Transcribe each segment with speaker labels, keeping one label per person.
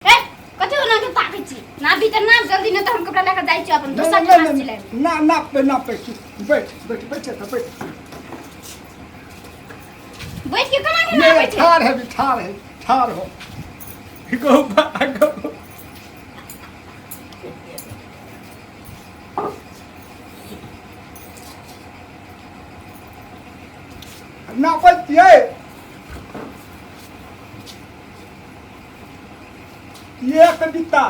Speaker 1: ए कथि ओना के ताकै छी ना भीतर ना जल्दी न त हम कपड़ा लेकर जाई छी अपन दोसर के पास सिलाई
Speaker 2: ना पे बैठ तो बैठ
Speaker 1: बैठ के केना के आबै छै
Speaker 2: ठार हो गो ना पतिए एक बित्ता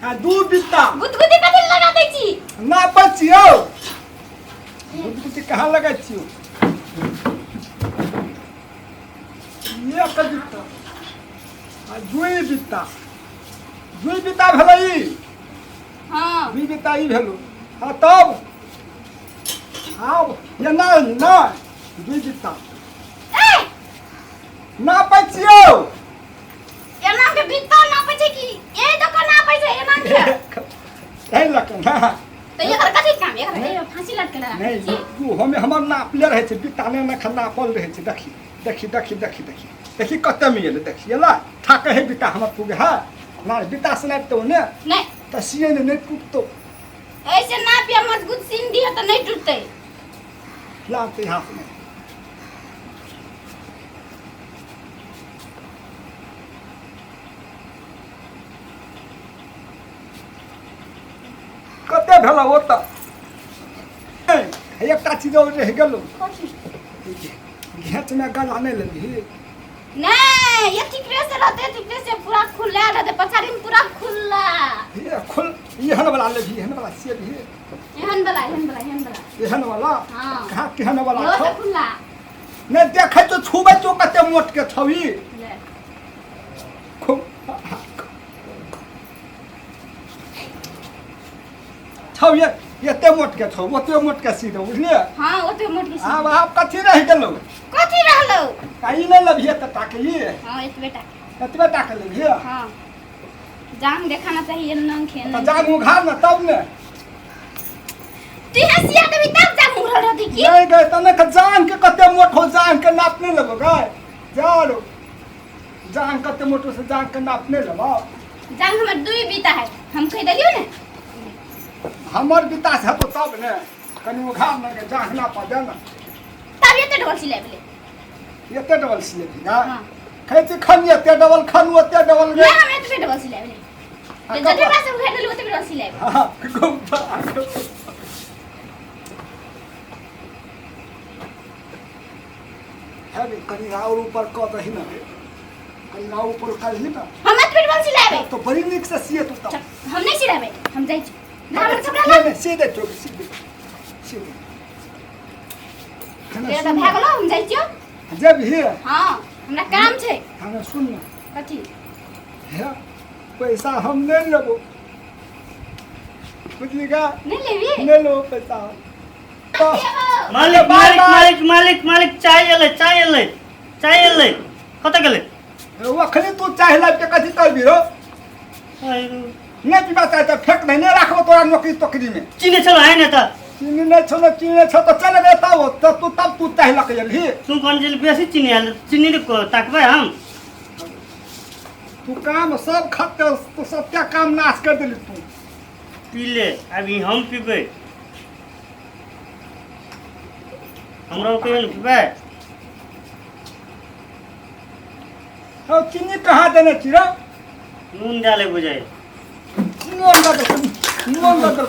Speaker 2: आ दू बित्ता
Speaker 1: गुदगुदी कथि लगा दै छी
Speaker 2: ना पचियो गुदगुदी कहाँ लगा छियो एक बित्ता आ दुई बित्ता भेलै
Speaker 1: हां
Speaker 2: दुई बित्ता ई भेलो आ तब आओ ये ना दुई बित्ता
Speaker 1: ए
Speaker 2: ना पचियो
Speaker 1: एना के बित्ता ना पछे की ए दोकान ना पछे एना के
Speaker 2: नहीं लकन हां
Speaker 1: तो एकर कथि काम एकर फांसी लटके लगा
Speaker 2: नहीं तू हमें हमर नापले रहे छै बित्ता ने ना खना पल रहे छै देखी कते में एले देखी एला ठाके है बित्ता हमर पुगे है ना बित्ता सुना तो ने
Speaker 1: नहीं
Speaker 2: त सिए ने नहीं टूटतो
Speaker 1: ऐसे ना पिया मजबूत सीन दिया तो नहीं टूटते
Speaker 2: लाते हाथ में कते भेला ओत एकटा चीज और रह गेलो घेच में गला नहीं लेली
Speaker 1: नहीं ये ठिकरे से रहते ठिकरे से पूरा खुला रहते पछाड़ी में पूरा खुला
Speaker 2: ये खुल यहन वाला लेभी यहन वाला से भी
Speaker 1: एहन वाला
Speaker 2: यहन वाला
Speaker 1: हां
Speaker 2: कहां केहन वाला
Speaker 1: यो
Speaker 2: छौ
Speaker 1: से खुला
Speaker 2: ने देखे तो छुबे तो कते मोट के छवी
Speaker 1: ले
Speaker 2: छौ ये ते मोट के छौ ओते मोट के सीधे बुझलिए
Speaker 1: हां ओते मोट के
Speaker 2: अब आप कथि रह गेलो
Speaker 1: कथि रहलो
Speaker 2: काई ले लभिए त ताकली
Speaker 1: हां इस बेटा
Speaker 2: कतबे ताक लेभिए
Speaker 1: हां जान दिखाना चाहिए नंग खेन
Speaker 2: त जान उघार न तब ने
Speaker 1: तू हसिया देबी तब जान उघार रहती की
Speaker 2: नहीं गए तने के जान के कते मोट हो जान के नाप नहीं लेबो गए जानो जान कते मोट से जान के नाप नहीं लेबो
Speaker 1: जान हमर दुई बीता है हम कह देलियो ने
Speaker 2: हमर बिता से तो तब ने कनी उघार न के जान ना पा देना
Speaker 1: तब ये डबल सिलाई बोले
Speaker 2: एते डबल सिले ना
Speaker 1: हां
Speaker 2: खैती खन एते डबल खन ओते डबल
Speaker 1: नहीं हम एते डबल सिलाई बोले जते पास उघार देलियो ओते डबल सिलाई
Speaker 2: हां गोबा है कनी और ऊपर क दही ना कनी ऊपर कर ही ना
Speaker 1: हम एते डबल सिलाई
Speaker 2: तो बड़ी निक से सिए तू तब
Speaker 1: हम नहीं सिलाई हम जाई छी हमर कपड़ा
Speaker 2: नहीं सीधे तो सीधे
Speaker 1: ये तो भागलो हम जाई छियो
Speaker 2: जब ही
Speaker 1: हां हमरा काम छै
Speaker 2: हमें सुन ना
Speaker 1: कथि
Speaker 2: है पैसा हम नहीं लेबो बुझलिगा
Speaker 1: नहीं लेबी
Speaker 2: नहीं लो पैसा
Speaker 3: मालिक चाय एलै कत गेलै
Speaker 2: अखनी तू चाहे लाग के कथि करबी रो नहीं पीबा चाहे तो फेंक नहीं रखबो तोरा नौकरी में
Speaker 3: चिने छलो है ने त
Speaker 2: चीनी नहीं छो तो चल गए तब तू चाहे लग गेलही
Speaker 3: तू कौन जिल बेसी चिनी आल चिनी को ताकबे हम
Speaker 2: तू काम सब खत्ते तो सब क्या काम नाश कर देली तू
Speaker 3: पी ले अभी हम पीबे हमरा को नहीं पीबे
Speaker 2: और चीनी कहाँ देने चिरा
Speaker 3: नून डाले बुझाए
Speaker 2: नून लगा